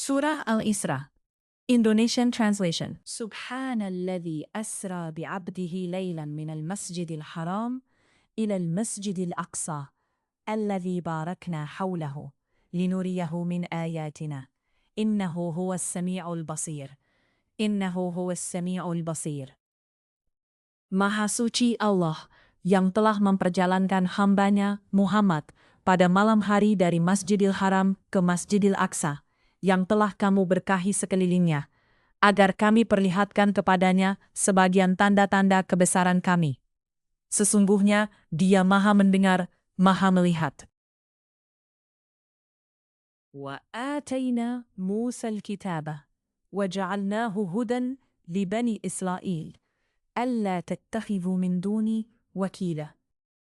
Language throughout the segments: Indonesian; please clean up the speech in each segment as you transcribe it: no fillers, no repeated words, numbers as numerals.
Surah Al-Isra, Indonesian Translation. Subhanalladzi asra bi'abdihi laylan minal masjidil haram ilal masjidil aqsa, alladzi barakna hawlahu, linuriyahu min ayatina. Innahu huwas sami'ul basir. Innahu huwas sami'ul basir. Maha suci Allah yang telah memperjalankan hambanya Muhammad pada malam hari dari Masjidil Haram ke Masjidil Aqsa, yang telah kamu berkahi sekelilingnya, agar kami perlihatkan kepadanya sebagian tanda-tanda kebesaran kami. Sesungguhnya Dia Maha Mendengar, Maha Melihat. Wa atayna Musa al-kitaba wa ja'alnahu hudan li bani Israil alla tattakhidhu min duni wakila.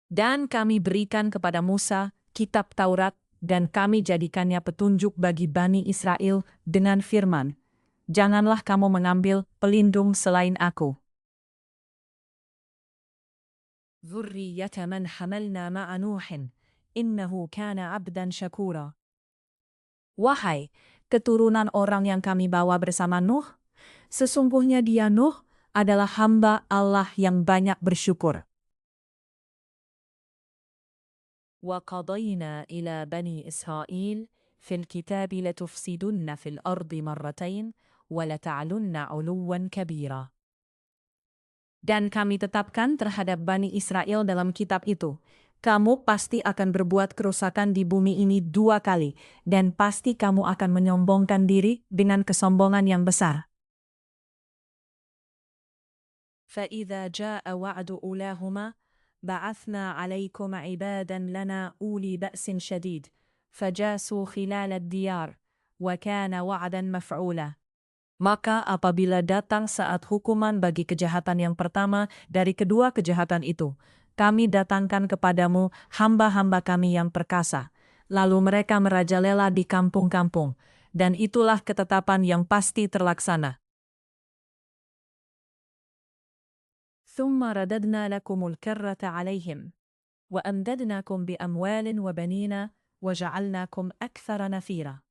Dan kami berikan kepada Musa kitab Taurat dan kami jadikannya petunjuk bagi Bani Israel dengan firman, janganlah kamu mengambil pelindung selain aku. Dzurriyyata man hamalna ma'a Nuhin, innahu kana 'abdan syakura. Wahai keturunan orang yang kami bawa bersama Nuh, sesungguhnya dia Nuh adalah hamba Allah yang banyak bersyukur. وَقَضَيْنَا إِلَى بَنِي إِسْرَائِيلَ فِي الْكِتَابِ لَتُفْسِدُنَّ فِي الْأَرْضِ مَرَّتَيْنِ وَلَتَعْلُنَّ عُلُوًّا كَبِيرًا. Dan kami tetapkan terhadap Bani Israel dalam kitab itu, kamu pasti akan berbuat kerusakan di bumi ini 2 kali, dan pasti kamu akan menyombongkan diri dengan kesombongan yang besar. فَإِذَا جَاءَ وَعْدُ أُولَاهُمَا بعثنا عليكم عبادا لنا أولي بأس شديد فجاسوا خلال الديار وكان وعدا مفعولا. Maka apabila datang saat hukuman bagi kejahatan yang pertama dari kedua kejahatan itu, kami datangkan kepadamu hamba-hamba kami yang perkasa, lalu mereka merajalela di kampung-kampung, dan itulah ketetapan yang pasti terlaksana. ثم رددنا لكم الكرة عليهم وأمددناكم بأموال وبنين وجعلناكم أكثر نفيرا.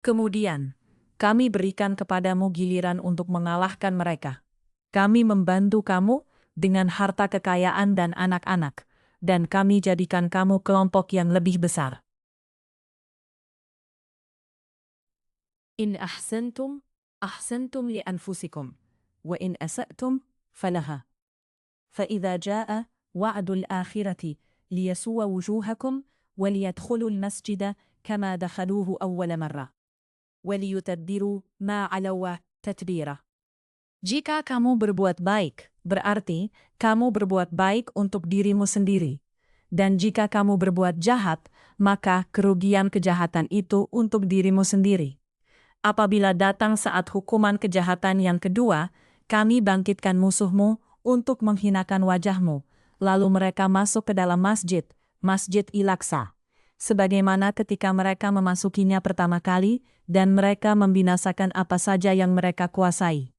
Kemudian, kami berikan kepadamu giliran untuk mengalahkan mereka. Kami membantu kamu dengan harta kekayaan dan anak-anak, dan kami jadikan kamu kelompok yang lebih besar. In ahsantum, ahsantum li anfusikum, wa in asa'tum, falaha. فإذا جاء وعد الآخرة ليسوء وجوهكم وليدخلوا المسجد كما دخلوه أول مرة وليتبروا ما علوا تتبيرا. Jika kamu berbuat baik, berarti kamu berbuat baik untuk dirimu sendiri. Dan jika kamu berbuat jahat, maka kerugian kejahatan itu untuk dirimu sendiri. Apabila datang saat hukuman kejahatan yang kedua, kami bangkitkan musuhmu untuk menghinakan wajahmu, lalu mereka masuk ke dalam masjid, Masjid Al-Aqsa, sebagaimana ketika mereka memasukinya pertama kali, dan mereka membinasakan apa saja yang mereka kuasai.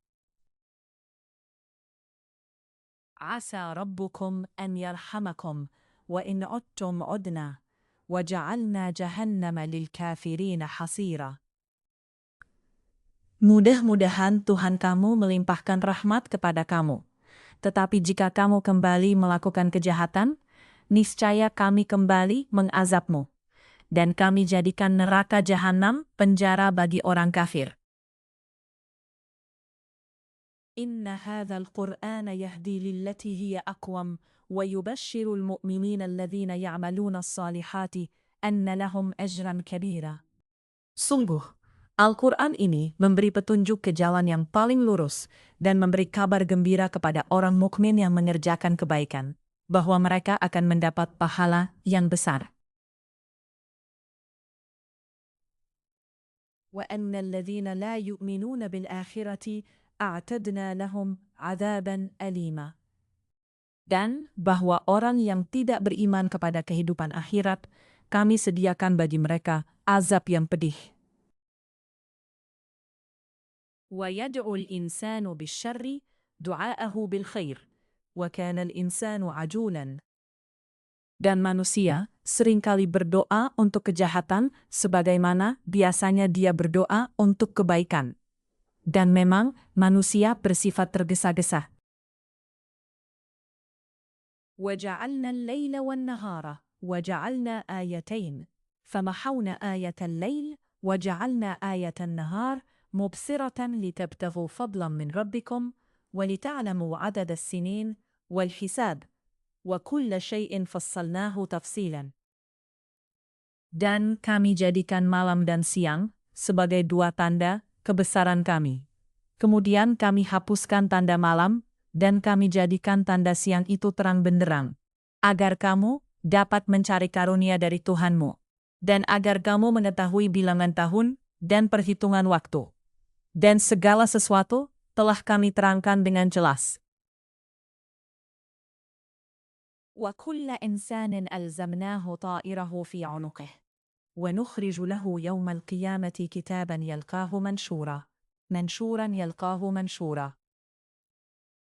Asa rabbukum an yarhamakum, wa in uttum udna, wa ja'alna jahannama lil kafirina hasira. Mudah-mudahan Tuhan kamu melimpahkan rahmat kepada kamu. Tetapi jika kamu kembali melakukan kejahatan, niscaya kami kembali mengazabmu. Dan kami jadikan neraka jahanam penjara bagi orang kafir. Inna hadzal Qur'ana yahdi lillati hiya aqwam wa yubashshirul mu'minina alladhina ya'maluna as-salihati anna lahum ajran kabira. Sungguh, Al-Quran ini memberi petunjuk ke jalan yang paling lurus dan memberi kabar gembira kepada orang mukmin yang mengerjakan kebaikan, bahwa mereka akan mendapat pahala yang besar. وَأَنَّ الَّذِينَ لَا يُؤْمِنُونَ بِالْآخِرَةِ أَعْتَدْنَا لَهُمْ عَذَابًا أَلِيمًا. Dan bahwa orang yang tidak beriman kepada kehidupan akhirat, kami sediakan bagi mereka azab yang pedih. وَيَدْعُ الْإِنسَانُ بِالشَّرِّ دُعَاءَهُ بِالْخَيْرِ وَكَانَ الْإِنسَانُ عَجُولًا. Dan manusia seringkali berdoa untuk kejahatan sebagaimana biasanya dia berdoa untuk kebaikan. Dan memang manusia bersifat tergesa-gesa. وَجَعَلْنَا اللَّيْلَ وَالنَّهَارَ وَجَعَلْنَا آيَتَيْنِ فَمَحَوْنَا آيَةَ اللَّيْلِ وَجَعَلْنَا آيَةَ النَّهَارِ مُبْصِرَةً لِتَبْتَغُوا فَضْلًا مِنْ رَبِّكُمْ وَلِتَعْلَمُوا عَدَدَ السِّنِينَ وَالْحِسَابَ وَكُلَّ شَيْءٍ فَصَّلْنَاهُ تَفْصِيلًا. Dan kami jadikan malam dan siang sebagai dua tanda kebesaran kami. Kemudian kami hapuskan tanda malam, dan kami jadikan tanda siang itu terang benderang, agar kamu dapat mencari karunia dari Tuhanmu, dan agar kamu mengetahui bilangan tahun dan perhitungan waktu. Dan segala sesuatu telah kami terangkan dengan jelas. وَكُلَّ إِنسَانٍ أَلْزَمْنَاهُ طَائِرَهُ فِي عُنُقِهِ وَنُخْرِجُ لَهُ يَوْمَ الْقِيَامَةِ كِتَابًا يَلْقَاهُ منشورا يلقاه منشورا.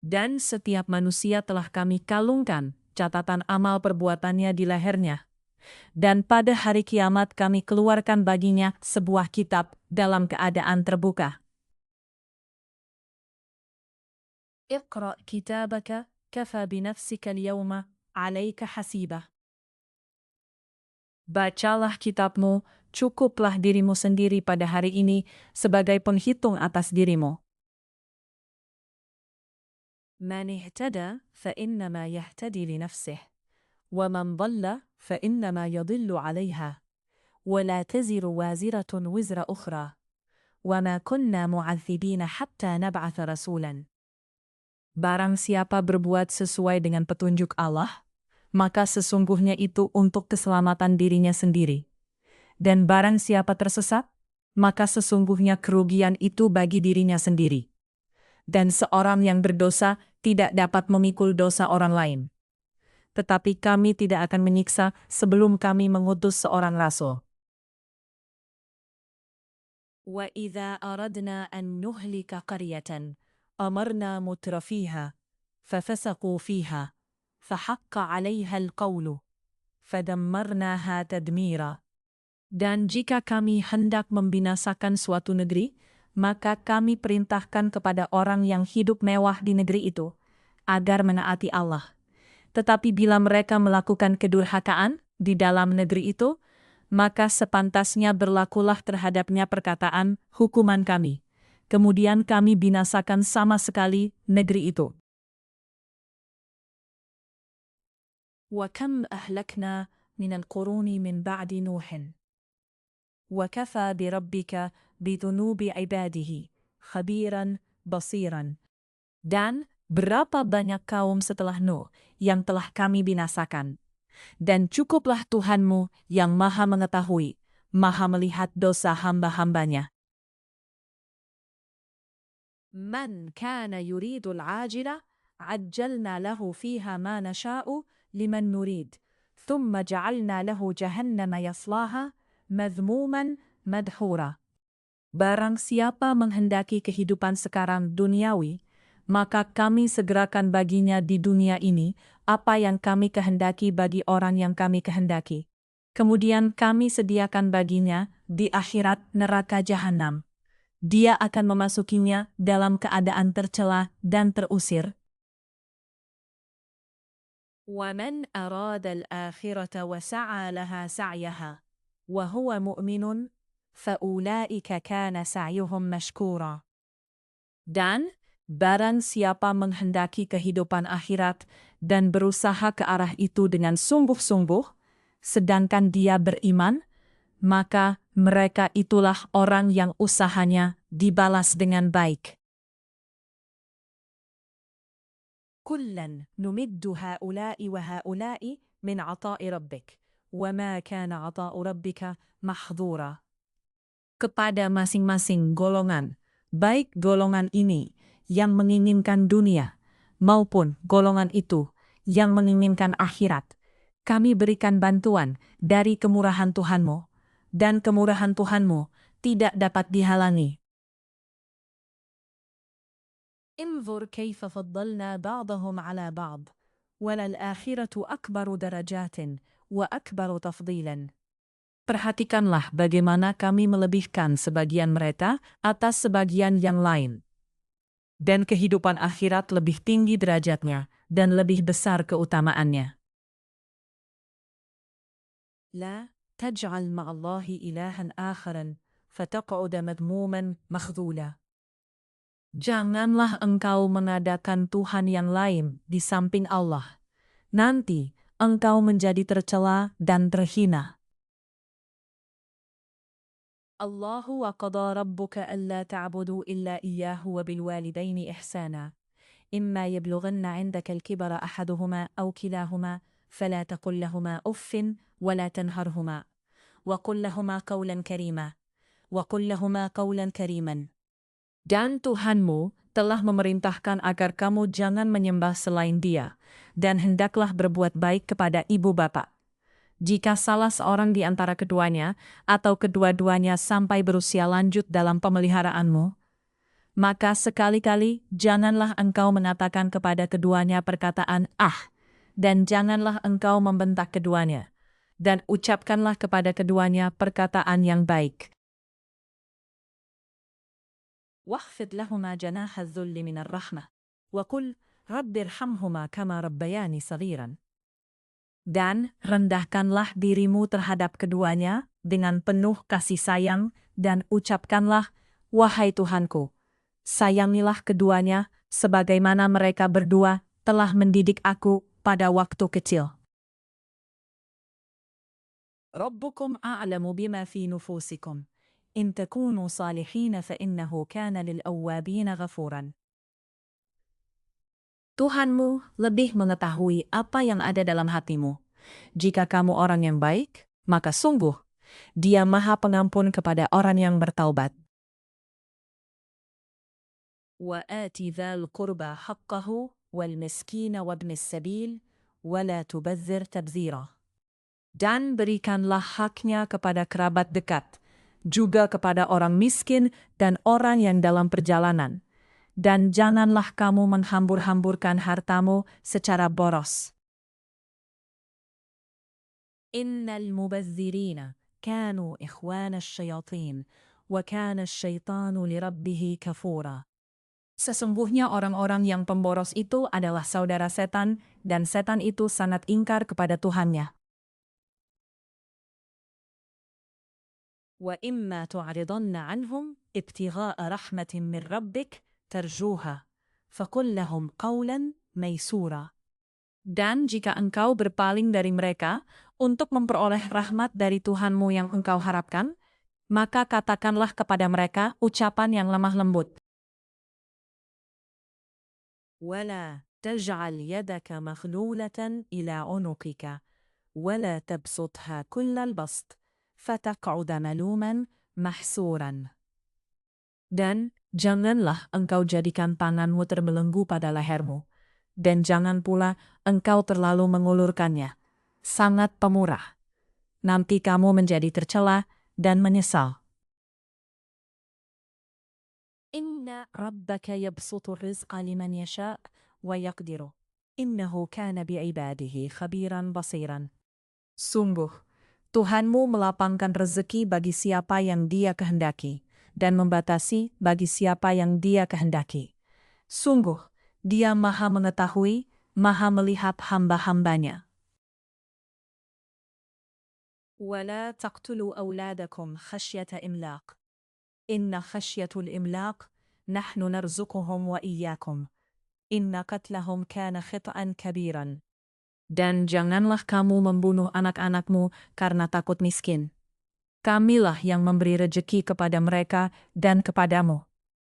Dan setiap manusia telah kami kalungkan catatan amal perbuatannya di lehernya. Dan pada hari kiamat kami keluarkan baginya sebuah kitab dalam keadaan terbuka. Iqra' kitabaka kafa binafsika al-yawma 'alayka hasiba. Bacalah kitabmu, cukuplah dirimu sendiri pada hari ini sebagai penghitung atas dirimu. من اهتدى فإنما يهتدي لنفسه ومن ضل فإنما يضل عليها ولا تزر وازرة وزر أخرى وما كنا معذبين حتى نبعث رسولا. Barang siapa berbuat sesuai dengan petunjuk Allah, maka sesungguhnya itu untuk keselamatan dirinya sendiri. Dan barang siapa tersesat, maka sesungguhnya kerugian itu bagi dirinya sendiri. Dan seorang yang berdosa tidak dapat memikul dosa orang lain. Tetapi kami tidak akan menyiksa sebelum kami mengutus seorang rasul. وَإِذَا أَرَدْنَا أَن نُهْلِكَ قَرْيَةً أَمَرْنَا مُتْرَفِيهَا فَفَسَقُوا فِيهَا فَحَقَّ عَلَيْهَا الْقَوْلُ فَدَمَّرْنَاهَا تَدْمِيرًا. Dan jika kami hendak membinasakan suatu negeri, maka kami perintahkan kepada orang yang hidup mewah di negeri itu, agar menaati Allah. Tetapi bila mereka melakukan kedurhakaan di dalam negeri itu, maka sepantasnya berlakulah terhadapnya perkataan hukuman kami. Kemudian kami binasakan sama sekali negeri itu. وَكَمْ أَهْلَكْنَا مِنَ الْقُرُونِ مِنْ بَعْدِ نُوحٍ وَكَفَى بِرَبِّكَ بِذُنُوبِ عِبَادِهِ خَبِيرًا بَصِيرًا. Dan berapa banyak kaum setelah Nuh yang telah kami binasakan. Dan cukuplah Tuhanmu yang maha mengetahui, maha melihat dosa hamba-hambanya. Man kana yuridul ajila, ajjalna lahu fiha ma nasha'u liman nurid, thumma ja'alna lahu jahannama yaslaha, madhmuman madhura. Barang siapa menghendaki kehidupan sekarang duniawi, maka kami segerakan baginya di dunia ini apa yang kami kehendaki bagi orang yang kami kehendaki. Kemudian kami sediakan baginya di akhirat neraka jahanam. Dia akan memasukinya dalam keadaan tercela dan terusir. وَمَنْ أَرَادَ الْآخِرَةَ وَسَعَى لَهَا سَعْيَهَا وَهُوَ مُؤْمِنٌ فَأُولَئِكَ كَانَ سَعْيُهُمْ مَشْكُورًا. Dan barang siapa menghendaki kehidupan akhirat dan berusaha ke arah itu dengan sungguh-sungguh, sedangkan dia beriman, maka mereka itulah orang yang usahanya dibalas dengan baik. كُلًّا نُمِدُّ هَؤُلَاءِ وَهَؤُلَاءِ مِنْ عَطَاءِ رَبِّكَ وَمَا كَانَ عَطَاءُ رَبِّكَ مَحْظُورًا. Kepada masing-masing golongan, baik golongan ini yang menginginkan dunia, maupun golongan itu yang menginginkan akhirat, kami berikan bantuan dari kemurahan Tuhanmu, dan kemurahan Tuhanmu tidak dapat dihalangi. انظر كيف فضلنا بعضهم على بعض وللآخرة أكبر درجات وأكبر تفضيلا. Perhatikanlah bagaimana kami melebihkan sebagian mereka atas sebagian yang lain. Dan kehidupan akhirat lebih tinggi derajatnya dan lebih besar keutamaannya. La taj'al ma'allahi ilahan akharan fataq'uda madmuman makhdhula. Janganlah engkau mengadakan Tuhan yang lain di samping Allah. Nanti engkau menjadi tercela dan terhina. Allahu wa qada rabbuka alla ta'budu illa iyyahu wa bil walidaini ihsana. Imma yablughanna 'indaka al-kibara ahaduhuma aw kilahuma fala taqul lahumā uffin wa la tanharhumā wa qul lahumā qawlan karīmā wa qul lahumā qawlan karīman. Dan Tuhanmu telah memerintahkan agar kamu jangan menyembah selain Dia, dan hendaklah berbuat baik kepada ibu bapa. Jika salah seorang di antara keduanya atau kedua-duanya sampai berusia lanjut dalam pemeliharaanmu, maka sekali-kali janganlah engkau mengatakan kepada keduanya perkataan "ah", dan janganlah engkau membentak keduanya, dan ucapkanlah kepada keduanya perkataan yang baik. واخفض لهما جناح الذل من الرحمة وقل رب ارحمهما كما ربياني صغيرا. Dan rendahkanlah dirimu terhadap keduanya dengan penuh kasih sayang dan ucapkanlah, wahai Tuhanku, sayangilah keduanya sebagaimana mereka berdua telah mendidik aku pada waktu kecil. Rabbukum a'lamu bima fi nufusikum. In takunu salihin fa innahu kana lil awwabin ghafuran. Tuhanmu lebih mengetahui apa yang ada dalam hatimu. Jika kamu orang yang baik, maka sungguh Dia Maha Pengampun kepada orang yang bertaubat. Wa ati dzal qurba haqqahu wal miskin wa ibnis sabil wa la tubazzir tabzira. Dan berikanlah haknya kepada kerabat dekat, juga kepada orang miskin dan orang yang dalam perjalanan. Dan janganlah kamu menghambur-hamburkan hartamu secara boros. Innal mubazzirina kanu ikhwana asyayatin wa kana asyaitanu lirabbih kafura. Sesungguhnya orang-orang yang pemboros itu adalah saudara setan, dan setan itu sangat ingkar kepada Tuhannya. وَإِمَّا تُعْرِضَنَّ عَنْهُمْ ابْتِغَاءَ رَحْمَةٍ مِّن رَّبِّكَ تَرْجُوهَا فَقُل لَّهُمْ قَوْلًا مَيْسُورًا. Dan jika engkau berpaling dari mereka untuk memperoleh rahmat dari Tuhanmu yang engkau harapkan, maka katakanlah kepada mereka ucapan yang lemah lembut. وَلَا تَجْعَلْ يَدَكَ مَغْلُولَةً إِلَى عُنُقِكَ وَلَا تَبْسُطْهَا كُلَّ الْبَسْطِ فَتَقْعُدَ مَلُومًا مَحْسُورًا. Dan janganlah engkau jadikan tanganmu terbelenggu pada lehermu, dan jangan pula engkau terlalu mengulurkannya, sangat pemurah. Nanti kamu menjadi tercela dan menyesal. Inna rabbaka yabsutu rizqa liman yasha' wa yaqdiru. Innahu kana bi'ibadihi khabiran basiran. Sungguh, Tuhanmu melapangkan rezeki bagi siapa yang Dia kehendaki, dan membatasi bagi siapa yang Dia kehendaki. Sungguh, Dia Maha mengetahui, Maha melihat hamba-hambanya. وَلَا تَقْتُلُوا أَوْلَادَكُمْ خَشْيَةَ إِمْلَاقٍ إِنَّ خَشْيَةَ الْإِمْلَاقِ نَحْنُ نَرْزُقُهُمْ وَإِيَّاكُمْ إِنَّ قَتْلَهُمْ كَانَ خِطْئًا كَبِيرًا. Dan janganlah kamu membunuh anak-anakmu karena takut miskin. Kamilah yang memberi rejeki kepada mereka dan kepadamu.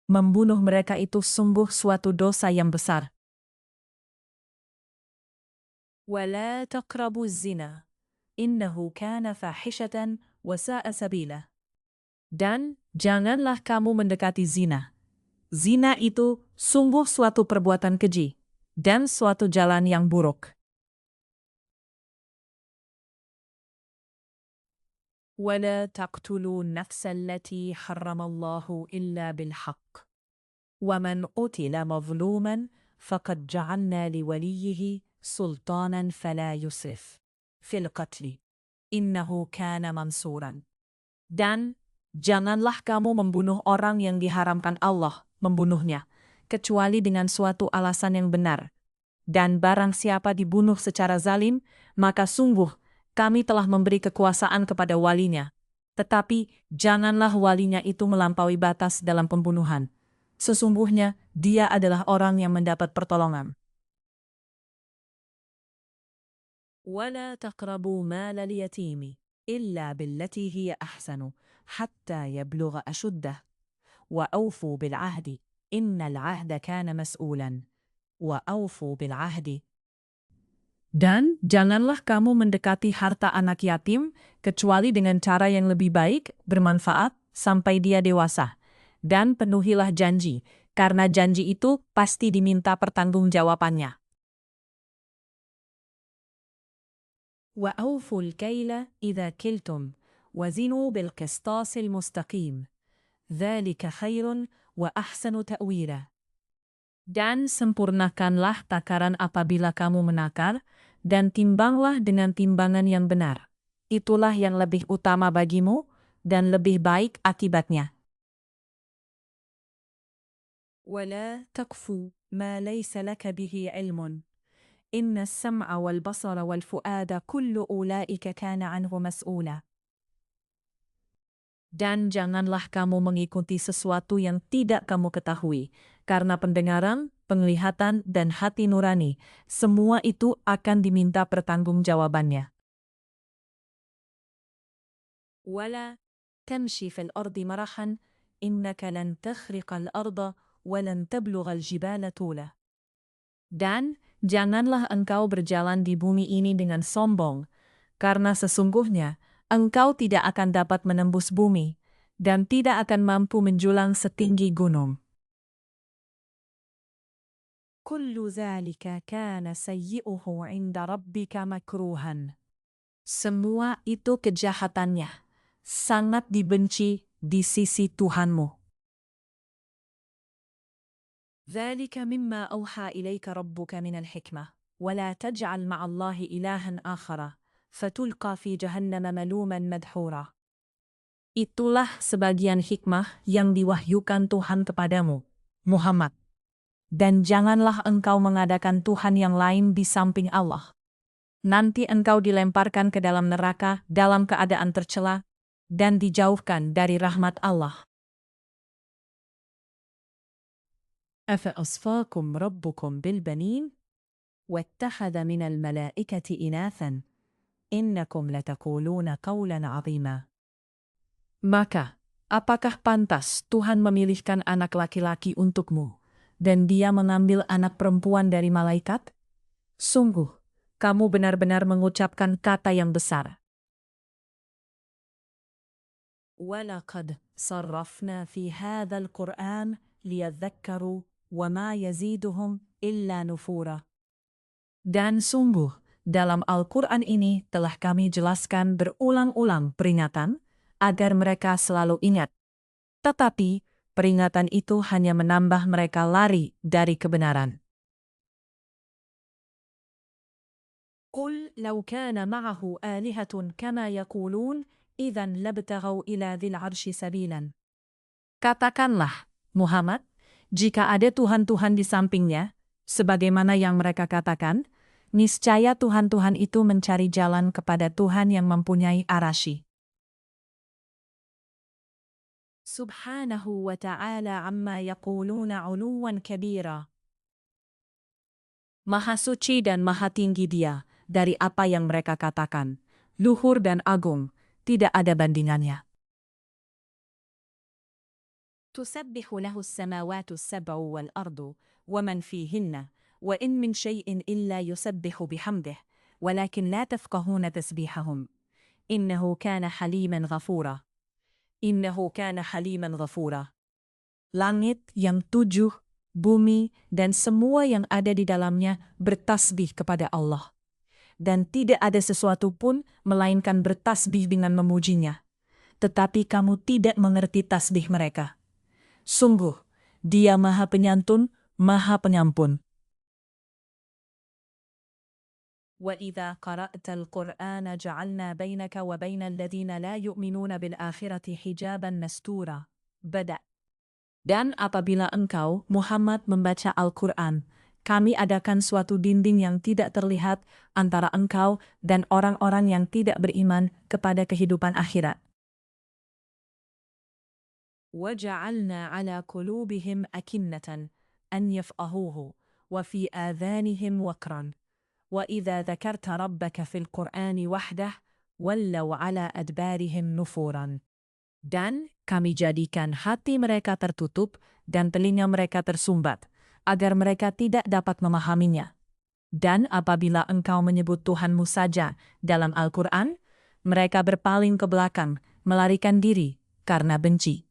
Membunuh mereka itu sungguh suatu dosa yang besar. وَلَا تَقْرَبُوا الزِّنَا إِنَّهُ كَانَ فَاحِشَةً وَسَاءَ سَبِيلًا. Dan janganlah kamu mendekati zina. Zina itu sungguh suatu perbuatan keji dan suatu jalan yang buruk. وَلَا تَقْتُلُوا النَّفْسَ الَّتِي حَرَّمَ اللَّهُ إِلَّا بِالْحَقِّ وَمَنْ قُتِلَ مَظْلُومًا فَقَدْ جَعَلْنَا لِوَلِيِّهِ سُلْطَانًا فَلَا يُسْرِفْ. fil qatli. Innahu kana mansuran. Dan janganlah kamu membunuh orang yang diharamkan Allah membunuhnya, kecuali dengan suatu alasan yang benar. Dan barang siapa dibunuh secara zalim, maka sungguh kami telah memberi kekuasaan kepada walinya. Tetapi janganlah walinya itu melampaui batas dalam pembunuhan. Sesungguhnya dia adalah orang yang mendapat pertolongan. وَلَا تَقْرَبُوا مَالَ الْيَتِيمِ إِلَّا بِالَّتِي هِيَ أَحْسَنُ حَتَّى يَبْلُغَ أَشُدَّهُ وَأَوْفُوا بِالْعَهْدِ إِنَّ الْعَهْدَ كَانَ مَسْئُولًا وَأَوْفُوا بِالْعَهْدِ. Dan janganlah kamu mendekati harta anak yatim kecuali dengan cara yang lebih baik, bermanfaat, sampai dia dewasa. Dan penuhilah janji, karena janji itu pasti diminta pertanggungjawabannya. وَأَوْفُوا الْكَيْلَ إِذَا كِلْتُمْ وَزِنُوا بِالْقِسْطَاسِ الْمُسْتَقِيمِ ذَلِكَ خَيْرٌ وَأَحْسَنُ تَأْوِيلًا. Dan sempurnakanlah takaran apabila kamu menakar, dan timbanglah dengan timbangan yang benar. Itulah yang lebih utama bagimu, dan lebih baik akibatnya. وَلَا تَقْفُ مَا لَيْسَ لَكَ بِهِ عِلْمٌ إِنَّ السَّمْعَ وَالْبَصَرَ وَالْفُؤَادَ كُلُّ أُولَئِكَ كَانَ عَنْهُ مَسْئُولًا. Dan janganlah kamu mengikuti sesuatu yang tidak kamu ketahui, karena pendengaran, penglihatan, dan hati nurani, semua itu akan diminta pertanggungjawabannya. وَلَا تَمْشِ فِي الْأَرْضِ مَرَحًا إِنَّكَ لَنْ تَخْرِقَ الْأَرْضَ وَلَنْ تَبْلُغَ الْجِبَالَ طُولًا. Dan janganlah engkau berjalan di bumi ini dengan sombong, karena sesungguhnya engkau tidak akan dapat menembus bumi, dan tidak akan mampu menjulang setinggi gunung. كُلُّ ذَلِكَ كَانَ سَيِّئُهُ عِنْدَ رَبِّكَ مَكْرُوهًا. Semua itu kejahatannya, sangat dibenci di sisi Tuhanmu. ذَلِكَ مِمَّا أَوْحَى إِلَيْكَ رَبُّكَ مِنَ الْحِكْمَةِ وَلَا تَجْعَلْ مَعَ اللَّهِ إِلَٰهًا آخَرَ فَتُلْقَى فِي جَهَنَّمَ مَلُومًا مَدْحُورًا. Itulah sebagian hikmah yang diwahyukan Tuhan kepadamu, Muhammad. Dan janganlah engkau mengadakan Tuhan yang lain di samping Allah. Nanti engkau dilemparkan ke dalam neraka dalam keadaan tercela dan dijauhkan dari rahmat Allah. أَفَأَصْفَاكُمْ رَبُّكُمْ بِالْبَنِينَ وَاتَّخَذَ مِنَ الْمَلَائِكَةِ إِنَاثًا إِنَّكُمْ لَتَقُولُونَ قَوْلًا عَظِيمًا. Maka, apakah pantas Tuhan memilihkan anak laki-laki untukmu, dan Dia mengambil anak perempuan dari malaikat? Sungguh, kamu benar-benar mengucapkan kata yang besar. وَلَقَدْ صَرَّفْنَا فِي هَذَا الْقُرْآنِ لِيَذَّكَّرُوا وَمَا يَزِيدُهُمْ إِلَّا نُفُورًا. Dan sungguh, dalam Al-Quran ini telah kami jelaskan berulang-ulang peringatan, agar mereka selalu ingat. Tetapi, peringatan itu hanya menambah mereka lari dari kebenaran. قُلْ لَوْ كَانَ مَعَهُ آلِهَةٌ كَمَا يَقُولُونَ إِذًا لَابْتَغَوْا إِلَى ذِي الْعَرْشِ سَبِيلًا. Katakanlah, Muhammad, jika ada Tuhan-Tuhan di sampingnya, sebagaimana yang mereka katakan, niscaya Tuhan-Tuhan itu mencari jalan kepada Tuhan yang mempunyai arasy. Subhanahu wa ta'ala amma yaquluna 'uluwan kabira. Maha suci dan maha tinggi Dia dari apa yang mereka katakan, luhur dan agung, tidak ada bandingannya. تسبح له السماوات السبع والأرض ومن فيهن وإن من شيء إلا يسبح بحمده ولكن لا تفقهون تسبيحهم إنه كان حليما غفورا. إنه كان حليما غفورا. Langit yang 7, bumi, dan semua yang ada di dalamnya bertasbih kepada Allah. Dan tidak ada sesuatu pun melainkan bertasbih dengan memujinya. Tetapi kamu tidak mengerti tasbih mereka. Sungguh, Dia Maha Penyantun, Maha Pengampun. وَإِذَا قَرَأْتَ الْقُرْآنَ جَعَلْنَا بَيْنَكَ وَبَيْنَ الَّذِينَ لَا يُؤْمِنُونَ بِالْآخِرَةِ حِجَابًا مَسْتُورًا. Bada. Dan apabila engkau, Muhammad, membaca Al-Quran, kami adakan suatu dinding yang tidak terlihat antara engkau dan orang-orang yang tidak beriman kepada kehidupan akhirat. وَجَعَلْنَا عَلَى قُلُوبِهِمْ أَكِنَّةً أَنْ يَفْقَهُوهُ وَفِي آذَانِهِمْ وَقْرًا وَإِذَا ذَكَرْتَ رَبَّكَ فِي الْقُرْآنِ وَحْدَهُ وَلَّوْا عَلَى أَدْبَارِهِمْ نُفُورًا. Dan kami jadikan hati mereka tertutup dan telinga mereka tersumbat, agar mereka tidak dapat memahaminya. Dan apabila engkau menyebut Tuhanmu saja dalam Al-Quran, mereka berpaling ke belakang, melarikan diri karena benci.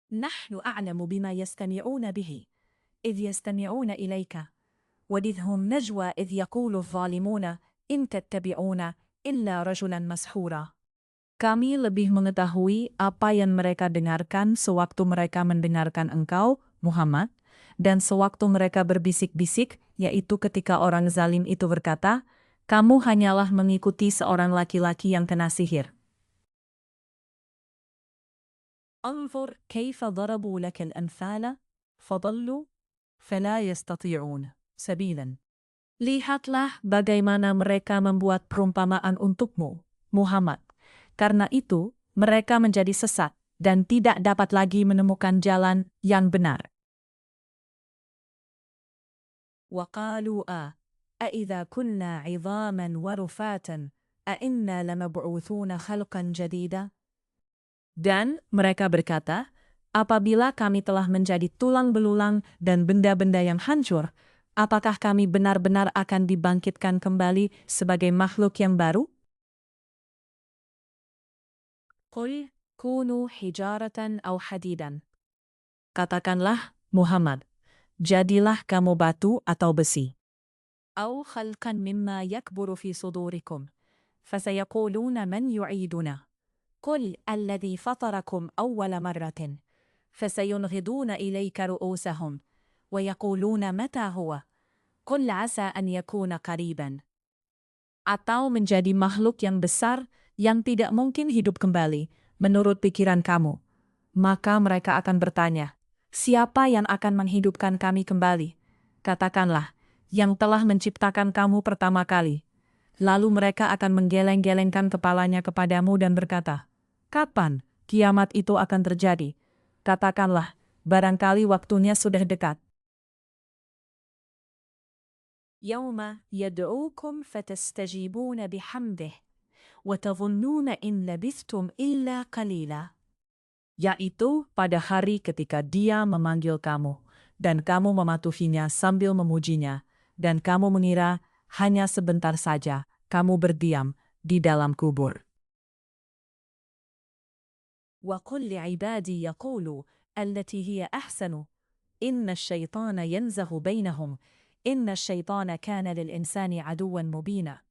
Nahnu a'lamu bima yastami'una bihi, idh yastami'una ilayka, وَإِذْ هُمْ نَجْوَى إِذْ يَقُولُ الظَّالِمُونَ إِنْ تَتَّبِعُونَ إِلَّا رَجُلًا مَسْحُورًا. Kami lebih mengetahui apa yang mereka dengarkan sewaktu mereka mendengarkan engkau, Muhammad, dan sewaktu mereka berbisik-bisik, yaitu ketika orang zalim itu berkata, kamu hanyalah mengikuti seorang laki-laki yang kena sihir. Anzur kaifa darabu laka al-amthala fadallu fala yastati'un sabilan. Lihatlah bagaimana mereka membuat perumpamaan untukmu, Muhammad. Karena itu, mereka menjadi sesat dan tidak dapat lagi menemukan jalan yang benar. وَقَالُوا أَإِذَا كُنَّا عِظَامًا وَرُفَاتًا أَإِنَّا لَمَبْعُوثُونَ خَلْقًا جَدِيدًا. Dan mereka berkata, apabila kami telah menjadi tulang belulang dan benda-benda yang hancur, apakah kami benar-benar akan dibangkitkan kembali sebagai makhluk yang baru? Qul kunu hijaratan aw hadidan. Katakanlah, Muhammad, jadilah kamu batu atau besi. Aw khalqan mimma yakburu fi sudurikum, fasayaquluna man yu'iduna. Qul alladhi fatarakum awwala marratin, fasayunghiduna ilayka ru'usahum, wa yaquluna mata huwa. Qul asa an yakuna qariban. Atau menjadi makhluk yang besar yang tidak mungkin hidup kembali, menurut pikiran kamu. Maka mereka akan bertanya, siapa yang akan menghidupkan kami kembali? Katakanlah, yang telah menciptakan kamu pertama kali. Lalu mereka akan menggeleng-gelengkan kepalanya kepadamu dan berkata, kapan kiamat itu akan terjadi? Katakanlah, barangkali waktunya sudah dekat. Yawma yad'ukum fatastajibuna bihamdih, wa tadhunnuna in labithtum illa qalila. Yaitu pada hari ketika dia memanggil kamu, dan kamu mematuhinya sambil memujinya, dan kamu mengira hanya sebentar saja kamu berdiam di dalam kubur. Wa qul li'ibadi yaqulu allati hiya ahsanu, inna asyaitana yanzahu bainahum, inna asyaitana kana lil insani aduwan mubina.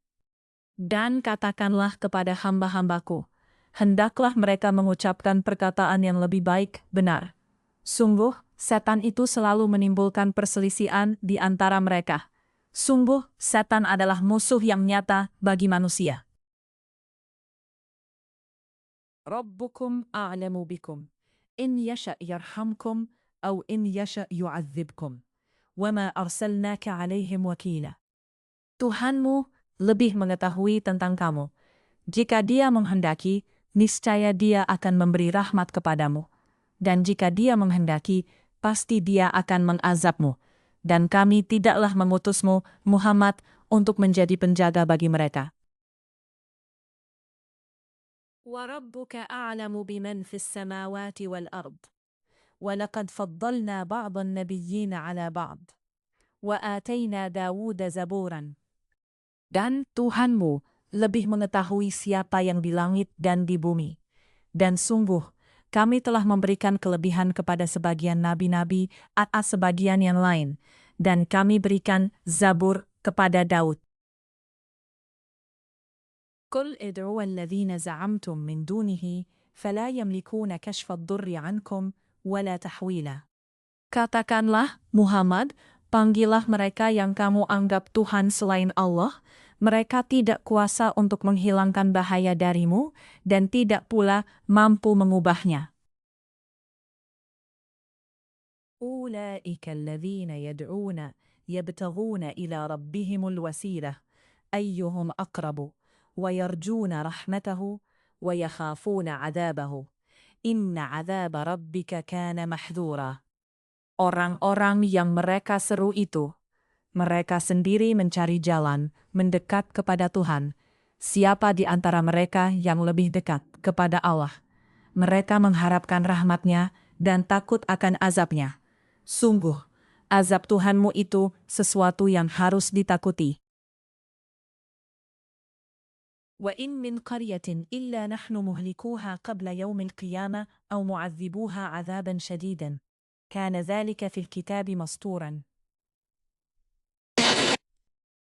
Dan katakanlah kepada hamba-hambaku, hendaklah mereka mengucapkan perkataan yang lebih baik, benar. Sungguh, setan itu selalu menimbulkan perselisihan di antara mereka. Sungguh, setan adalah musuh yang nyata bagi manusia. Rabbukum a'lamu bikum, in yasha' yarhamkum, aw in yasha' yu'adzibkum. Wama arsalnaka 'alaihim wakila. Tuhanmu lebih mengetahui tentang kamu. Jika dia menghendaki, niscaya dia akan memberi rahmat kepadamu. Dan jika dia menghendaki, pasti dia akan mengazabmu. Dan kami tidaklah mengutusmu, Muhammad, untuk menjadi penjaga bagi mereka. وَرَبُّكَ أَعْلَمُ بِمَنْ فِي السَّمَاوَاتِ وَالْأَرْضِ وَلَقَدْ فَضَّلْنَا بَعْضَ النَّبِيِّينَ عَلَى بَعْضٍ وَآتَيْنَا دَاوُودَ زَبُورًا. Dan Tuhanmu lebih mengetahui siapa yang di langit dan di bumi. Dan sungguh, kami telah memberikan kelebihan kepada sebagian nabi-nabi atas sebagian yang lain, dan kami berikan Zabur kepada Daud. Qul id'u alladhina za'amtum min dunihi, fala yamlikuna kashfa ad-durri 'ankum wala tahwila. Katakanlah, Muhammad, Panggillah mereka yang kamu anggap Tuhan selain Allah. Mereka tidak kuasa untuk menghilangkan bahaya darimu dan tidak pula mampu mengubahnya. Ulaika alladhina yad'una yabtaghuna ila rabbihimul wasilah ayyuhum aqrabu wa yarjuna rahmatahu wa yakhafuna 'adzabahu. Inna 'adzaba rabbika kana mahdhura. Orang-orang yang mereka seru itu, mereka sendiri mencari jalan mendekat kepada Tuhan. Siapa di antara mereka yang lebih dekat kepada Allah? Mereka mengharapkan rahmat-Nya dan takut akan azab-Nya. Sungguh, azab Tuhanmu itu sesuatu yang harus ditakuti. Wa in min qaryatin illa nahnu muhlikuha qabla yaumil qiyamah aw mu'adzibuha 'adzaban shadidan. Kana dzalika fil kitabi masturan.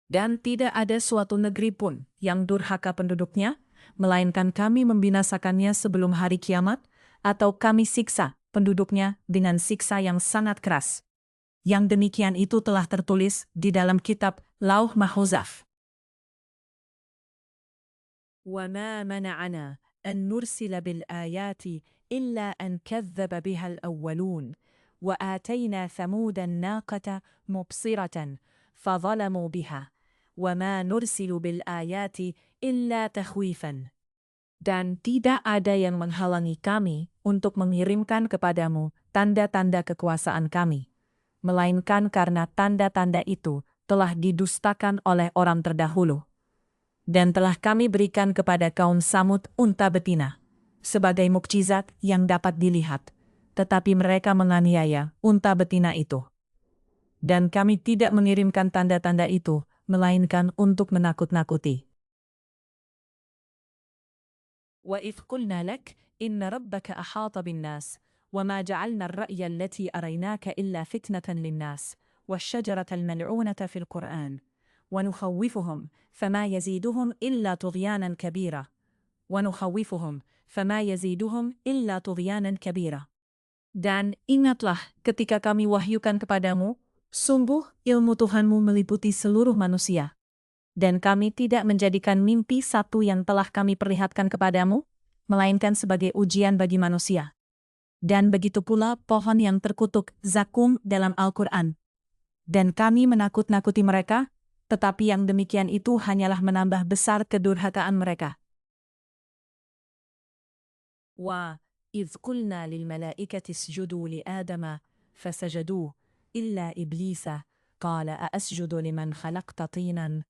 Dan tidak ada suatu negeri pun yang durhaka penduduknya, melainkan kami membinasakannya sebelum hari kiamat, atau kami siksa penduduknya dengan siksa yang sangat keras. Yang demikian itu telah tertulis di dalam kitab Lauh Mahfuz. وَمَا مَنَعَنَا أَن نُرْسِلَ بِالْآيَاتِ إِلَّا أَن كَذَّبَ بِهَا الْأَوَّلُونَ وَآتَيْنَا ثَمُودَ النَّاقَةَ مُبْصِرَةً فَظَلَمُوا بِهَا وَمَا نُرْسِلُ بِالْآيَاتِ إِلَّا تَخْوِيفًا. Dan tidak ada yang menghalangi kami untuk mengirimkan kepadamu tanda-tanda kekuasaan kami, melainkan karena tanda-tanda itu telah didustakan oleh orang terdahulu. Dan telah kami berikan kepada kaum Samud unta betina, sebagai mukjizat yang dapat dilihat, tetapi mereka menganiaya unta betina itu. Dan kami tidak mengirimkan tanda-tanda itu, melainkan untuk menakut-nakuti. وَإِذْ قُلْنَا لَكَ إِنَّ رَبَّكَ أَحَاطَ بِالنَّاسِ وَمَا جَعَلْنَا الرَّأْيَ الَّتِي أَرَيْنَاكَ إِلَّا فِتْنَةً لِلنَّاسِ وَالشَّجَرَةَ الْمَلْعُونَةَ فِي الْقُرْآنِ وَنُخَوِّفُهُمْ فَمَا يَزِيدُهُمْ إِلَّا طُغْيَانًا كَبِيرًا. Dan ingatlah ketika kami wahyukan kepadamu, sungguh ilmu Tuhanmu meliputi seluruh manusia. Dan kami tidak menjadikan mimpi satu yang telah kami perlihatkan kepadamu, melainkan sebagai ujian bagi manusia. Dan begitu pula pohon yang terkutuk zakum dalam Al-Quran. Dan kami menakut-nakuti mereka, tetapi yang demikian itu hanyalah menambah besar kedurhakaan mereka. Wa idh qulna lil malaikati isjudu li Adama fasajadu illa iblisa qala aasjudu liman khalaqta tinan.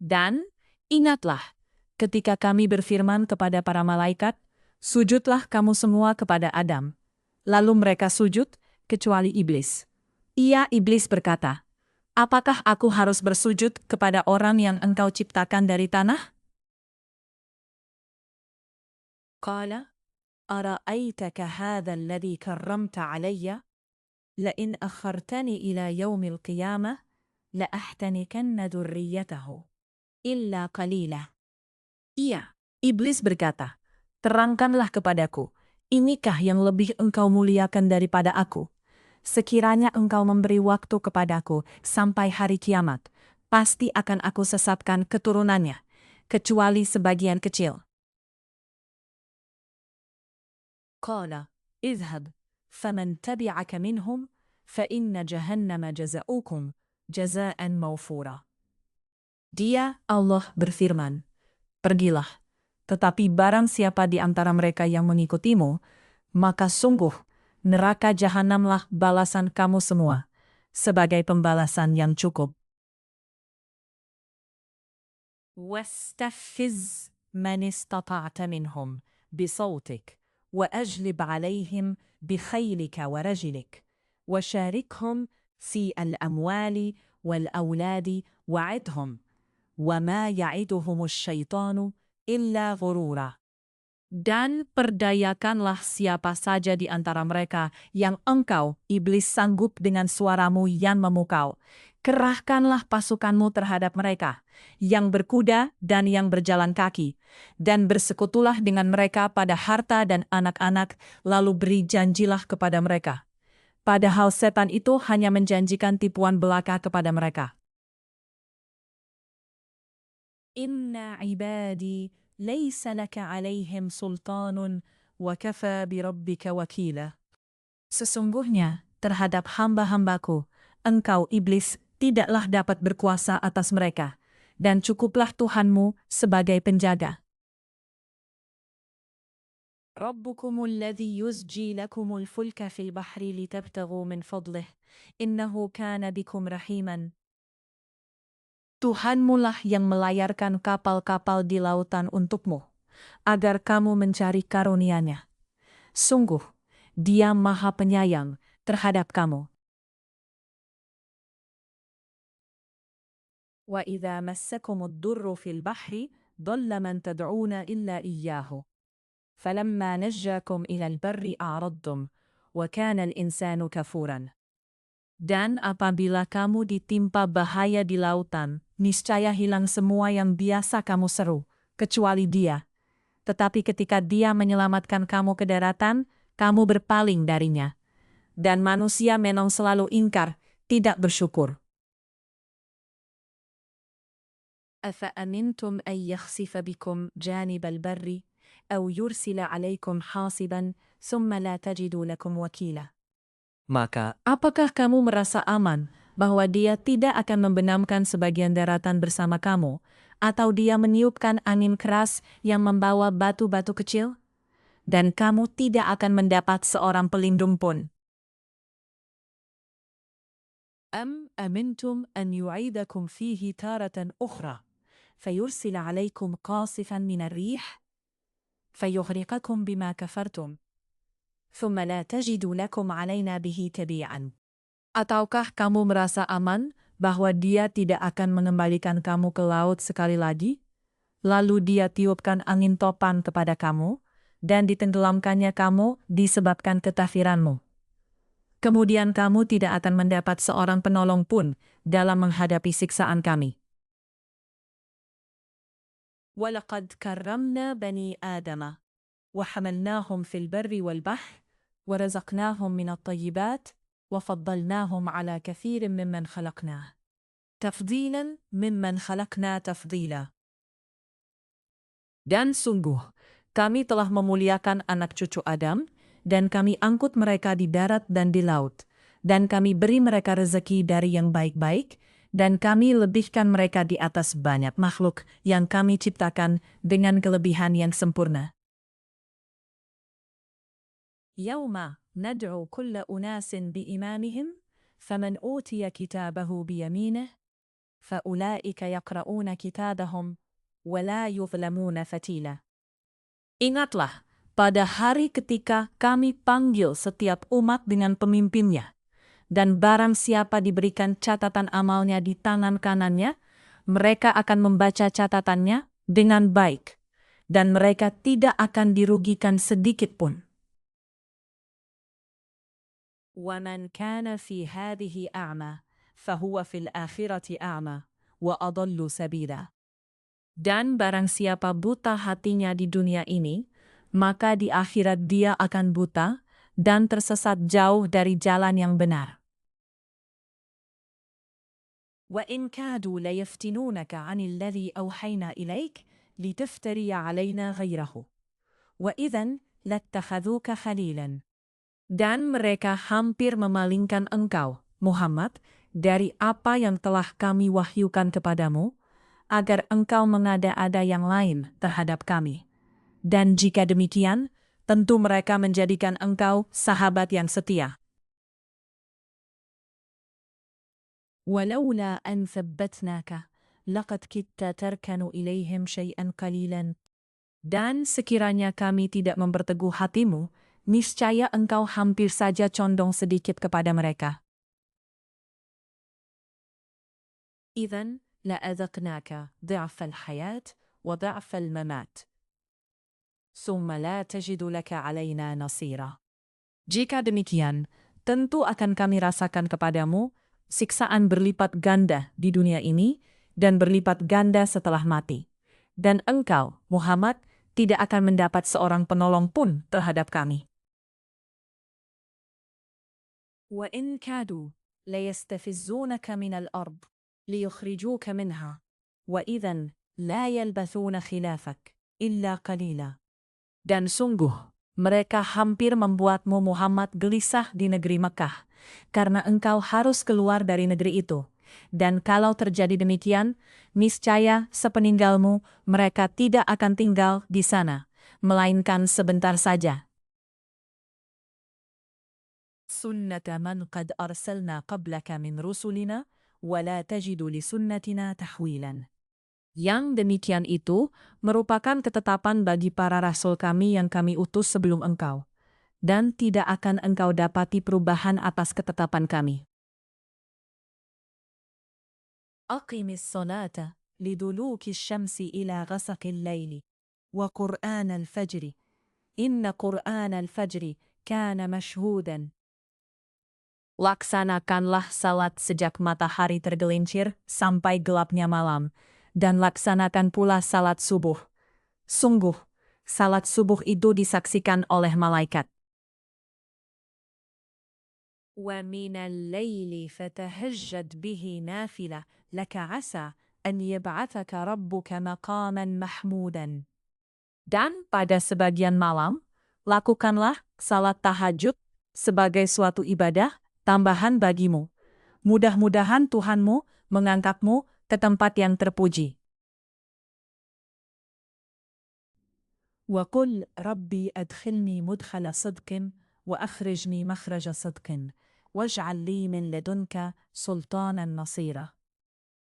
Dan ingatlah ketika kami berfirman kepada para malaikat, sujudlah kamu semua kepada Adam. Lalu mereka sujud, kecuali iblis. Iblis berkata, apakah aku harus bersujud kepada orang yang engkau ciptakan dari tanah? Qala, ara'aytaka hadha alladhi karramta alayya? La'in akhartani ila yawmil qiyamah, la'ahtanikanna dhurriyyatahu. Illa qalila. Iblis berkata, terangkanlah kepadaku, inikah yang lebih engkau muliakan daripada aku? Sekiranya engkau memberi waktu kepadaku sampai hari kiamat, pasti akan aku sesatkan keturunannya, kecuali sebagian kecil. Qala, idhhab, faman tabi'aka minhum, fa inna jahannama jaza'ukum, jaza'an mawfura. Dia, Allah, berfirman, pergilah, tetapi barang siapa di antara mereka yang mengikutimu, maka sungguh, neraka jahanamlah balasan kamu semua, sebagai pembalasan yang cukup. Wastaffiz man istata'ta minhum bisawtik, wa ajlib alayhim bikhaylika wa rajlik, wa syarikhum fi al-amwali wal-awladi wa'idhum. وَمَا يَعِدُهُمُ الشَّيْطَانُ إِلَّا غُرُورًا. Dan perdayakanlah siapa saja di antara mereka yang engkau, iblis, sanggup dengan suaramu yang memukau. Kerahkanlah pasukanmu terhadap mereka, yang berkuda dan yang berjalan kaki, dan bersekutulah dengan mereka pada harta dan anak-anak, lalu beri janjilah kepada mereka. padahal setan itu hanya menjanjikan tipuan belaka kepada mereka. Inna ibadi laysa laka alaihim sultanun wa kafa birabbika wakila. Sesungguhnya, terhadap hamba-hambaku, engkau iblis tidaklah dapat berkuasa atas mereka, dan cukuplah Tuhanmu sebagai penjaga. Rabbukumul ladzi yuzji lakumul fulka fil bahri litabtaghu min fadlih, innahu kana bikum rahiman. Tuhanmulah yang melayarkan kapal-kapal di lautan untukmu, agar kamu mencari karunia-Nya. Sungguh, Dia Maha Penyayang terhadap kamu. Wa idza massakumud durru fil bahri dhalla man tad'una illa iyyahu. Falamma najjakum ilal barri a'radtum wa kana al-insanu kafuran. Dan apabila kamu ditimpa bahaya di lautan, niscaya hilang semua yang biasa kamu seru, kecuali Dia. Tetapi ketika Dia menyelamatkan kamu ke daratan, kamu berpaling darinya. Dan manusia memang selalu ingkar, tidak bersyukur. Afa'amintum an yakhsifa bikum janibal barri, aw yursila alaikum hasiban, summa la tajidu lakum wakila. Maka, apakah kamu merasa aman bahwa Dia tidak akan membenamkan sebagian daratan bersama kamu, atau Dia meniupkan angin keras yang membawa batu-batu kecil? Dan kamu tidak akan mendapat seorang pelindung pun. Am amintum an yu'idakum fihi taratan ukhra, fayursila alaikum qasifan minar rih, fayughriqakum bima kafartum, thumma la tajidu lakum alaina bihi tabi'an. Ataukah kamu merasa aman bahwa Dia tidak akan mengembalikan kamu ke laut sekali lagi? Lalu Dia tiupkan angin topan kepada kamu, dan ditenggelamkannya kamu disebabkan kekafiranmu. Kemudian kamu tidak akan mendapat seorang penolong pun dalam menghadapi siksaan kami. وَلَقَدْ كَرَّمْنَا بَنِي آدَمَ وَحَمَلْنَاهُمْ فِي الْبَرِّ وَالْبَحْرِ وَرَزَقْنَاهُمْ مِنَ الطَّيِّبَاتِ وَفَضَّلْنَاهُمْ عَلَى كَثِيرٍ مِّمَّنْ خَلَقْنَا تَفْضِيلًا مِّمَّنْ خَلَقْنَا تَفْضِيلًا. Dan sungguh, kami telah memuliakan anak cucu Adam, dan kami angkut mereka di darat dan di laut, dan kami beri mereka rezeki dari yang baik-baik, dan kami lebihkan mereka di atas banyak makhluk yang kami ciptakan dengan kelebihan yang sempurna. Yauma nad'u kulla unasin biimamihim, faman utiya kitabahu biyaminih, faulaika yaqra'una kitabahum, wala yuzlamuna fatila. Ingatlah, pada hari ketika kami panggil setiap umat dengan pemimpinnya, dan barang siapa diberikan catatan amalnya di tangan kanannya, mereka akan membaca catatannya dengan baik, dan mereka tidak akan dirugikan sedikit pun. وَمَنْ كَانَ فِي هَذِهِ أَعْمَى فَهُوَ فِي الْآخِرَةِ أَعْمَى وَأَضَلُّ سَبِيلًا. Dan barang siapa buta hatinya di dunia ini, maka di akhirat dia akan buta dan tersesat jauh dari jalan yang benar. وَإِنْ كَادُوا لَيَفْتِنُونَكَ عَنِ الَّذِي أَوْحَيْنَا إِلَيْكَ لِتَفْتَرِيَ عَلَيْنَا غَيْرَهُ وَإِذًا لَاتَّخَذُوكَ خَلِيلًا. Dan mereka hampir memalingkan engkau, Muhammad, dari apa yang telah kami wahyukan kepadamu, agar engkau mengada-ada yang lain terhadap kami. Dan jika demikian, tentu mereka menjadikan engkau sahabat yang setia. وَلَوْلَا أَنْ ثَبَّتْنَاكَ لَقَدْ كِدْتَ تَرْكَنُ إِلَيْهِمْ شَيْئًا قَلِيلًا. Dan sekiranya kami tidak memperteguh hatimu, niscaya engkau hampir saja condong sedikit kepada mereka. إِذَنْ لَأَذَقْنَاكَ ضِعْفَ الْحَيَاةِ وَضِعْفَ الْمَمَاتِ ثُمَّ لَا تَجِدُ لَكَ عَلَيْنَا نَصِيرًا. Jika demikian, tentu akan kami rasakan kepadamu siksaan berlipat ganda di dunia ini dan berlipat ganda setelah mati. Dan engkau, Muhammad, tidak akan mendapat seorang penolong pun terhadap kami. وإن كادوا ليستفزونك من الأرض ليخرجوك منها وإذا لا يلبثون خلافك إلا قليلا. Dan sungguh, mereka hampir membuatmu Muhammad gelisah di negeri Mekah, karena engkau harus keluar dari negeri itu. Dan kalau terjadi demikian, niscaya sepeninggalmu mereka tidak akan tinggal di sana, melainkan sebentar saja. Sunnata man qad arsalna qablaka min rusulina, wala tajidu li sunnatina tahwilan. Yang demikian itu merupakan ketetapan bagi para rasul kami yang kami utus sebelum engkau, dan tidak akan engkau dapati perubahan atas ketetapan kami. Aqimis salata liduluki syamsi ila ghasaqil laili wa qur'an al-fajri inna qur'an al-fajri kana mashhudan. Laksanakanlah salat sejak matahari tergelincir sampai gelapnya malam, dan laksanakan pula salat subuh. Sungguh, salat subuh itu disaksikan oleh malaikat. Wa minal laili fatahajjad bihi nafila laka asa an yab'athaka rabbuka maqaman mahmudan. Dan pada sebagian malam, lakukanlah salat tahajud sebagai suatu ibadah tambahan bagimu. Mudah-mudahan Tuhanmu mengangkatmu ke tempat yang terpuji. Wa qul rabbi adkhilni mudkhala sidqin wa akhrijni makhraja sidqin waj'al li min ladunka sultanan nasira.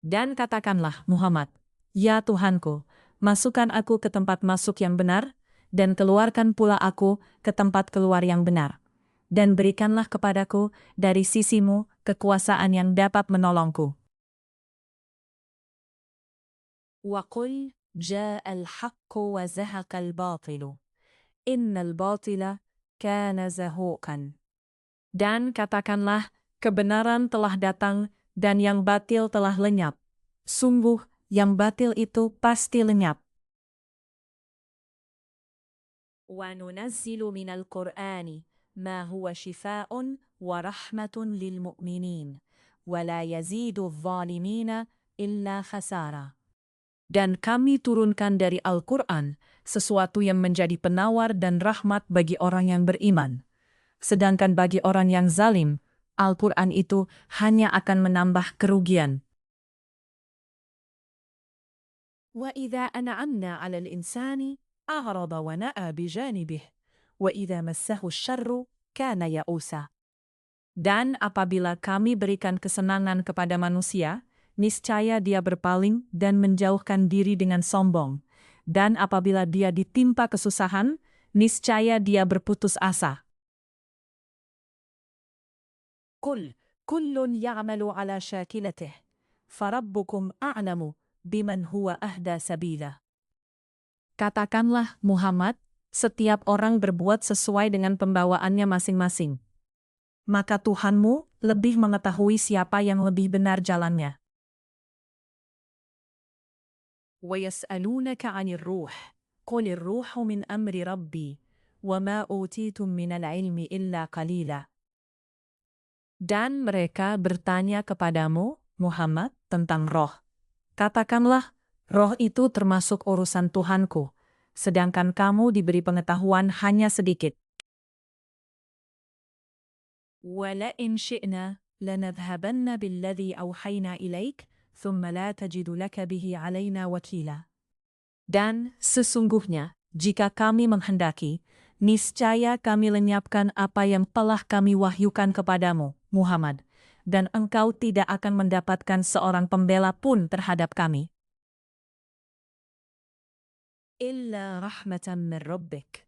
Dan katakanlah Muhammad, ya Tuhanku, masukkan aku ke tempat masuk yang benar, dan keluarkan pula aku ke tempat keluar yang benar. Dan berikanlah kepadaku dari sisimu kekuasaan yang dapat menolongku. Wa qul ja'al haqqu wa zahaqal batilu. Innal batila kana zahuqan. Dan katakanlah, kebenaran telah datang dan yang batil telah lenyap. Sungguh, yang batil itu pasti lenyap. Wa nunazzilu minal Qur'ani ma huwa shifaa'un wa rahmatun lil mu'minin wa la yazidu adh-dhalimina illa khasara. Dan kami turunkan dari Al-Quran sesuatu yang menjadi penawar dan rahmat bagi orang yang beriman. Sedangkan bagi orang yang zalim, Al-Quran itu hanya akan menambah kerugian. وَإِذَا أَنْعَمْنَا عَلَى الْإِنْسَانِ أَعْرَضَ وَنَأَى بِجَانِبِهِ وَإِذَا مَسَّهُ الشَّرُّ كَانَ يَئُوسًا. Dan apabila kami berikan kesenangan kepada manusia, niscaya dia berpaling dan menjauhkan diri dengan sombong. Dan apabila dia ditimpa kesusahan, niscaya dia berputus asa. Qul kullun ya'malu ala syakilatihi, farabbukum a'lamu biman huwa ahda sabila. Katakanlah Muhammad, setiap orang berbuat sesuai dengan pembawaannya masing-masing. Maka Tuhanmu lebih mengetahui siapa yang lebih benar jalannya. وَيَسْأَلُونَكَ عَنِ الرُّوحِ قُلِ الرُّوحُ مِنْ أَمْرِ رَبِّي وَمَا أُوتِيتُم مِّنَ الْعِلْمِ إِلَّا قَلِيلًا. Dan mereka bertanya kepadamu, Muhammad, tentang roh. Katakanlah, roh itu termasuk urusan Tuhanku, sedangkan kamu diberi pengetahuan hanya sedikit. وَلَئِنْ شِئْنَا لَنَذْهَبَنَّ بِالَّذِي أَوْحَيْنَا إِلَيْكَ ثُمَّ لَا تَجِدُ لَكَ بِهِ عَلَيْنَا وَكِيلًا. Dan sesungguhnya, jika kami menghendaki, niscaya kami lenyapkan apa yang telah kami wahyukan kepadamu, Muhammad, dan engkau tidak akan mendapatkan seorang pembela pun terhadap kami. Illa rahmatan min rabbik,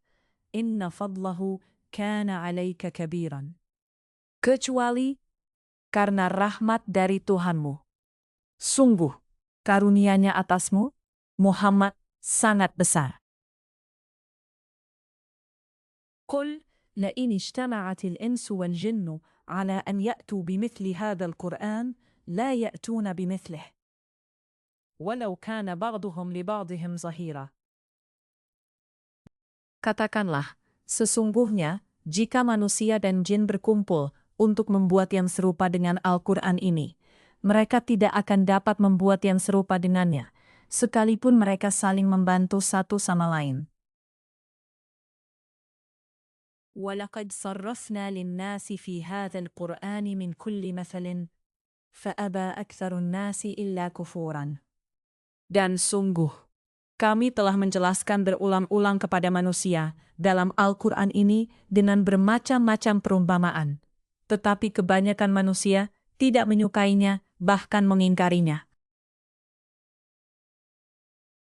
inna fadlahu kana alaika kabiran. Kecuali karena rahmat dari Tuhanmu. Sungguh, karunia-Nya atasmu, Muhammad, sangat besar. Qul la'in ijtama'atil insu wal jinnu ala an ya'tu bimithli hadzal Qur'an la ya'tuna bimithlihi walau kana ba'duhum li ba'dihim zahira. Katakanlah, sesungguhnya jika manusia dan jin berkumpul untuk membuat yang serupa dengan Al-Quran ini. Mereka tidak akan dapat membuat yang serupa dengannya, sekalipun mereka saling membantu satu sama lain. وَلَقَدْ صَرَّفْنَا لِلنَّاسِ فِي هَذَا الْقُرْآنِ مِنْ كُلِّ مَثَلٍ فَأَبَى أَكْثَرُ النَّاسِ إِلَّا كُفُورًا. Dan sungguh, kami telah menjelaskan berulang-ulang kepada manusia dalam Al-Quran ini dengan bermacam-macam perumpamaan. Tetapi kebanyakan manusia tidak menyukainya, bahkan mengingkarinya.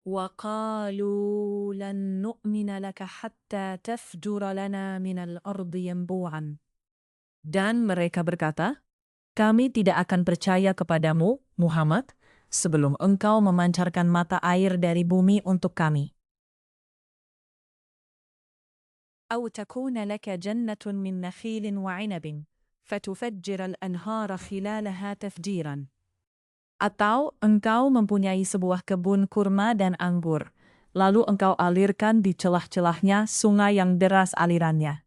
وَقَالُوا لَن نُؤْمِنَ لَكَ حَتَّى تَفْجُرَ لَنَا مِنَ الْأَرْضِ يَنبُوعًا. Dan mereka berkata, kami tidak akan percaya kepadamu, Muhammad, sebelum engkau memancarkan mata air dari bumi untuk kami. أو تكون لك جنة من نخيل وعنب فتفجر الأنهار خلالها تفجيرا. Atau engkau mempunyai sebuah kebun kurma dan anggur, lalu engkau alirkan di celah-celahnya sungai yang deras alirannya.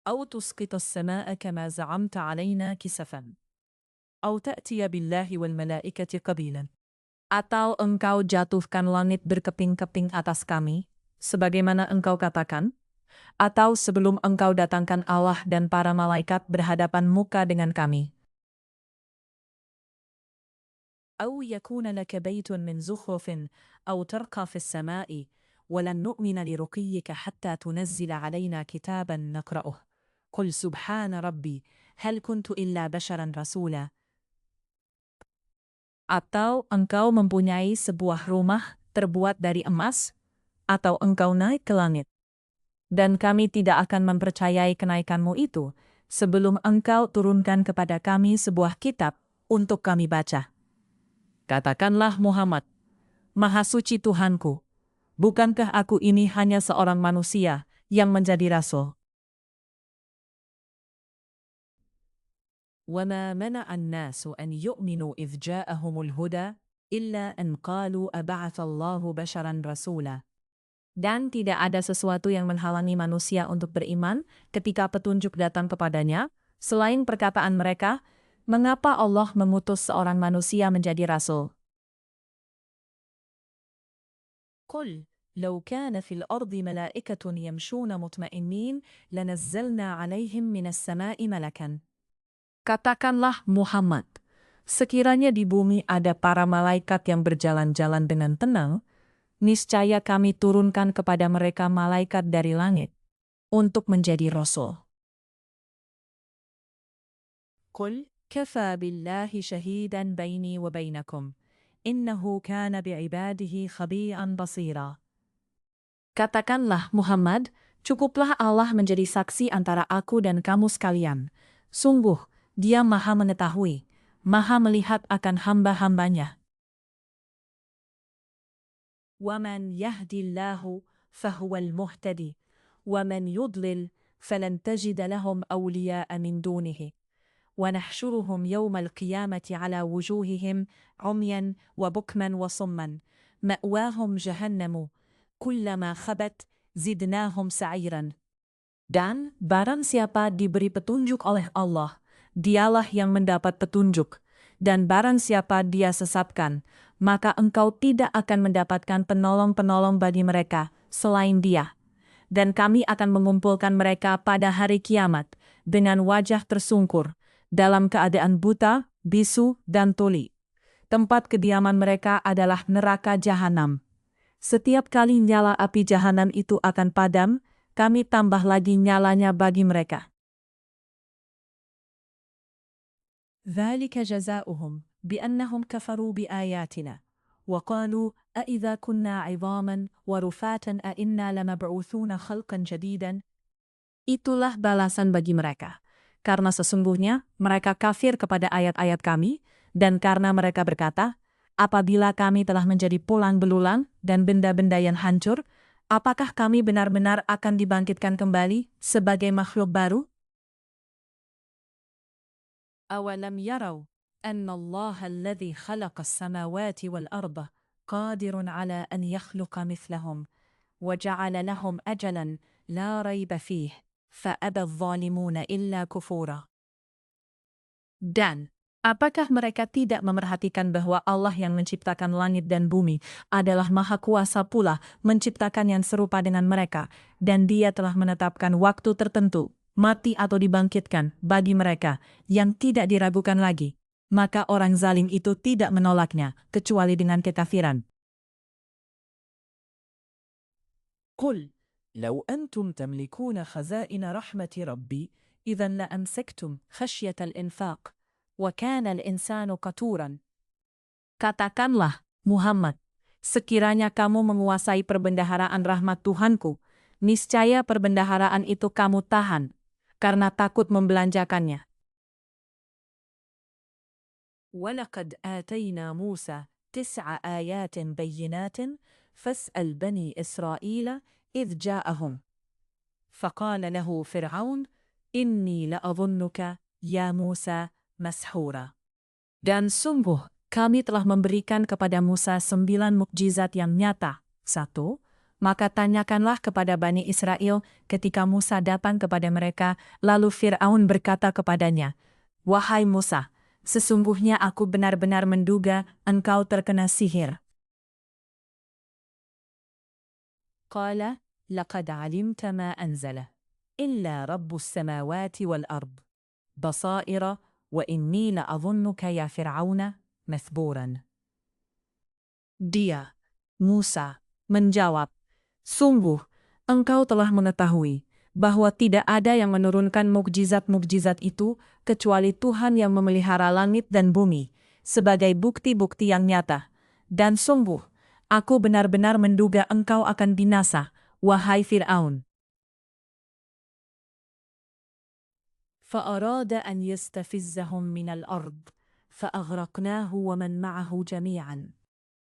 أو تسقط السماء كما زعمت علينا كسفا أو تأتي بالله والملائكة قبيلا. Atau engkau jatuhkan langit berkeping-keping atas kami, sebagaimana engkau katakan, atau sebelum engkau datangkan Allah dan para malaikat berhadapan muka dengan kami. أو يكون لك بيت من زخرف أو ترقى في السماء ولن نؤمن لرقيك حتى تنزل علينا كتابا نقرأه قل سبحان ربي هل كنت إلا بشرا رسولا. Atau engkau mempunyai sebuah rumah terbuat dari emas, atau engkau naik ke langit. Dan kami tidak akan mempercayai kenaikanmu itu, sebelum engkau turunkan kepada kami sebuah kitab untuk kami baca. Katakanlah Muhammad, Maha Suci Tuhanku, bukankah aku ini hanya seorang manusia yang menjadi rasul? وَمَا مَنَعَ النَّاسُ أَنْ يُؤْمِنُوا إِذْ جَاءَهُمُ الْهُدَى إِلَّا أَنْ قَالُوا أَبَعَثَ اللَّهُ بَشَرًا رَسُولًا. Dan tidak ada sesuatu yang menghalangi manusia untuk beriman ketika petunjuk datang kepadanya, selain perkataan mereka, mengapa Allah memutus seorang manusia menjadi rasul? قل لو كان في الأرض ملائكة يمشون مطمئنين لنزلنا عليهم من السماء ملكا. Katakanlah Muhammad, sekiranya di bumi ada para malaikat yang berjalan-jalan dengan tenang, niscaya kami turunkan kepada mereka malaikat dari langit untuk menjadi rasul. قل كفى بالله شهيدا بيني وبينكم إنه كان بعباده خبيرا بصيرا. Katakanlah Muhammad, cukuplah Allah menjadi saksi antara aku dan kamu sekalian. Sungguh, Dia Maha mengetahui, Maha melihat akan hamba-hambanya. وَمَنْ يَهْدِ اللَّهُ فَهُوَ الْمُهْتَدِي وَمَنْ يُضْلِلْ فَلَنْ تَجِدَ لَهُمْ أَوْلِيَاءَ مِنْ دُونِهِ وَنَحْشُرُهُمْ يَوْمَ الْقِيَامَةِ عَلَى وُجُوهِهِمْ عُمْيًا وَبُكْمًا وَصُمًّا مَأْوَاهُمْ جَهَنَّمُ كُلَّمَا خَبَتْ زِدْنَاهُمْ سَعِيرًا. Dan barang siapa diberi petunjuk oleh Allah, dialah yang mendapat petunjuk. Dan barang siapa dia sesatkan, maka engkau tidak akan mendapatkan penolong-penolong bagi mereka selain Dia. Dan kami akan mengumpulkan mereka pada hari kiamat dengan wajah tersungkur, dalam keadaan buta, bisu, dan tuli. Tempat kediaman mereka adalah neraka jahanam. Setiap kali nyala api jahanam itu akan padam, kami tambah lagi nyalanya bagi mereka. ذَلِكَ جَزَاؤُهُمْ بِأَنَّهُمْ كَفَرُوا بِآيَاتِنَا وَقَالُوا أَإِذَا كُنَّا عِظَامًا وَرُفَاتًا أَإِنَّا لَمَبْعُوثُونَ خَلْقًا جَدِيدًا. Itulah balasan bagi mereka, karena sesungguhnya mereka kafir kepada ayat-ayat kami, dan karena mereka berkata, apabila kami telah menjadi pulang belulang dan benda-benda yang hancur, apakah kami benar-benar akan dibangkitkan kembali sebagai makhluk baru? أَوَلَمْ يَرَوْا أَنَّ اللَّهَ الَّذِي خَلَقَ السَّمَاوَاتِ وَالْأَرْضَ قَادِرٌ عَلَى أَنْ يَخْلُقَ مِثْلَهُمْ وَجَعَلَ لَهُمْ أَجَلًا لَا رَيْبَ فِيهِ فأبى الظالمون إلا كفورا. Dan, apakah mereka tidak memerhatikan bahwa Allah yang menciptakan langit dan bumi adalah maha kuasa pula menciptakan yang serupa dengan mereka, dan Dia telah menetapkan waktu tertentu, mati atau dibangkitkan bagi mereka yang tidak diragukan lagi. Maka orang zalim itu tidak menolaknya, kecuali dengan kekafiran. Qul, law antum tamlikuna khazaina rahmati rabbi, idhan la amsaktum khasyata al-infaq, wa kana al-insanu qaturan. Katakanlah, Muhammad, sekiranya kamu menguasai perbendaharaan rahmat Tuhanku, niscaya perbendaharaan itu kamu tahan, karena takut membelanjakannya. وَلَقَدْ آتَيْنَا مُوسَى 9 آيَاتٍ بَيِّنَاتٍ فَاسْأَلْ بَنِي إِسْرَائِيلَ إِذْ جَاءَهُمْ فَقَالَ لَهُ فِرْعَوْنُ إِنِّي لَأَظُنُّكَ يَا مُوسَى مَسْحُورًا. Dan sungguh, kami telah memberikan kepada Musa 9 mukjizat yang nyata. 1. Maka tanyakanlah kepada Bani Israel ketika Musa datang kepada mereka, lalu Fir'aun berkata kepadanya, "Wahai Musa, sesungguhnya aku benar-benar menduga engkau terkena sihir." Qala, laqad alimta ma anzala illa rabbus samawati wal ard basaira wa inni la'adhunnuka ya Fir'auna mathburan. Dia, Musa, menjawab, "Sungguh, engkau telah mengetahui bahwa tidak ada yang menurunkan mukjizat-mukjizat itu kecuali Tuhan yang memelihara langit dan bumi sebagai bukti-bukti yang nyata. Dan sungguh, aku benar-benar menduga engkau akan binasa, wahai Fir'aun." فَأَرَادَ أَنْ يَسْتَفِزَّهُمْ مِنَ الْأَرْضِ فَأَغْرَقْنَاهُ وَمَنْ مَعَهُ جَمِيعًا.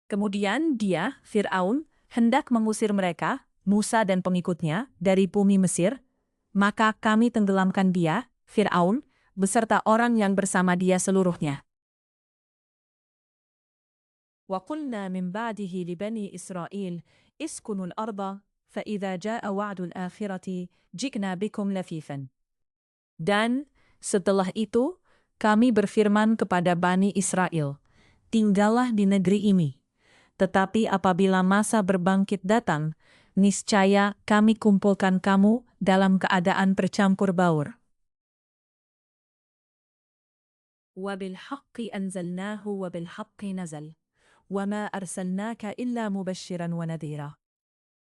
Kemudian dia, Fir'aun, hendak mengusir mereka, Musa dan pengikutnya, dari bumi Mesir. Maka kami tenggelamkan dia, Fir'aun, beserta orang yang bersama dia seluruhnya. وَقُلْنَا مِنْ بَعْدِهِ لِبَنِي إِسْرَائِيلَ اسْكُنُوا الْأَرْضَ فَإِذَا جَاءَ وَعْدُ الْآخِرَةِ جِئْنَا بِكُمْ لَفِيفًا. Dan setelah itu, kami berfirman kepada Bani Israel, "Tinggallah di negeri ini. Tetapi apabila masa berbangkit datang, niscaya kami kumpulkan kamu dalam keadaan bercampur baur." وَبِالْحَقِّ أَنْزَلْنَاهُ وَبِالْحَقِّ نَزَلَ وَمَا أَرْسَلْنَاكَ إِلَّا مُبَشِّرًا وَنَذِيرًا.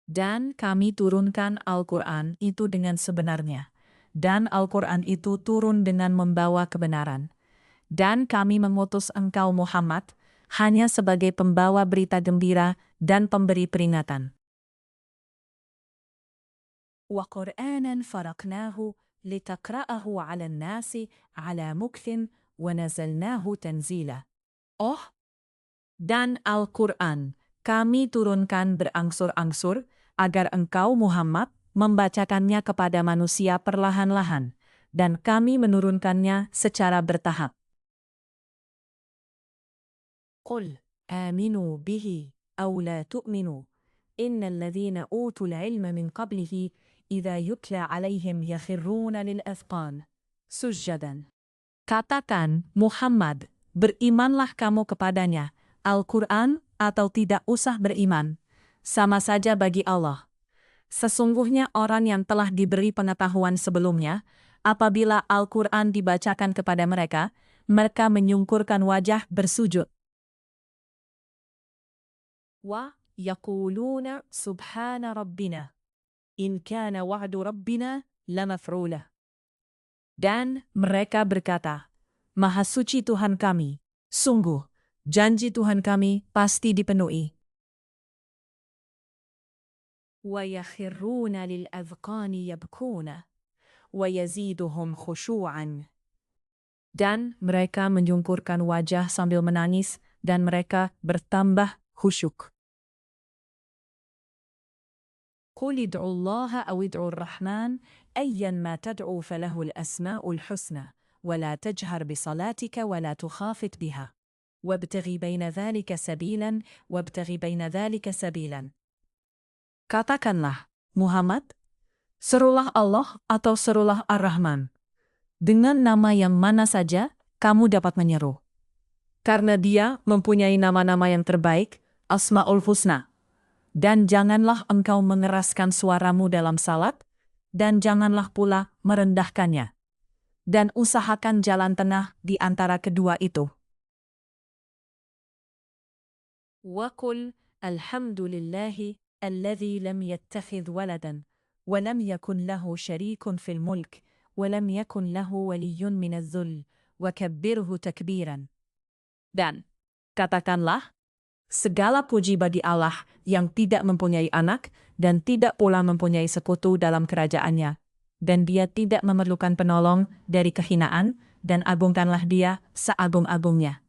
Dan kami turunkan Al-Quran itu dengan sebenarnya. Dan Al-Quran itu turun dengan membawa kebenaran. Dan kami mengutus engkau Muhammad hanya sebagai pembawa berita gembira dan pemberi peringatan. وَقُرْآنًا فَرَقْنَاهُ لِتَقْرَأَهُ عَلَى النَّاسِ عَلَى مُكْثٍ وَنَزَّلْنَاهُ تَنْزِيلًا. Oh, dan Al-Quran kami turunkan berangsur-angsur agar engkau Muhammad membacakannya kepada manusia perlahan-lahan, dan kami menurunkannya secara bertahap. Qul aminu bihi aw la tu'minu innal ladzina utul ilma min qablihi idza yutla alaihim yakhirruna lil azqan sujjadan. Katakan, Muhammad, berimanlah kamu kepadanya, Al-Quran atau tidak usah beriman, sama saja bagi Allah. Sesungguhnya orang yang telah diberi pengetahuan sebelumnya, apabila Al-Quran dibacakan kepada mereka, mereka menyungkurkan wajah bersujud. Wa yaquluna subhana rabbina, in kana wa'du rabbina lamaf'ulah. Dan mereka berkata, Maha suci Tuhan kami, sungguh, janji Tuhan kami pasti dipenuhi. وَيَخِرُّونَ لِلْأَذْقَانِ يَبْكُونَ وَيَزِيدُهُمْ خُشُوعًا. Dan mereka menyungkurkan wajah sambil menangis, dan mereka bertambah khusyuk. قُلِ ادْعُوا اللَّهَ أَوِ ادْعُوا الرَّحْمَنَ أَيًّا مَا تَدْعُوا فَلَهُ الْأَسْمَاءُ الْحُسْنَى وَلَا تَجْهَرْ بِصَلَاتِكَ وَلَا تُخَافِتْ بِهَا وَابْتَغِ بَيْنَ ذَلِكَ سَبِيلًا. Katakanlah, Muhammad, Serulah Allah atau serulah Ar-Rahman. Dengan nama yang mana saja, kamu dapat menyeru. Karena Dia mempunyai nama-nama yang terbaik, Asma'ul Husna. Dan janganlah engkau mengeraskan suaramu dalam salat, dan janganlah pula merendahkannya. Dan usahakan jalan tengah di antara kedua itu. Wa qul alhamdulillahi alladhi lam yattakhidh waladan, wa lam yakun lahu syarikun fil mulk, wa lam yakun lahu waliyyun minadh dhul, wa kabbirhu takbiran. Dan katakanlah, segala puji bagi Allah yang tidak mempunyai anak dan tidak pula mempunyai sekutu dalam kerajaannya. Dan Dia tidak memerlukan penolong dari kehinaan, dan agungkanlah Dia seagung-agungnya.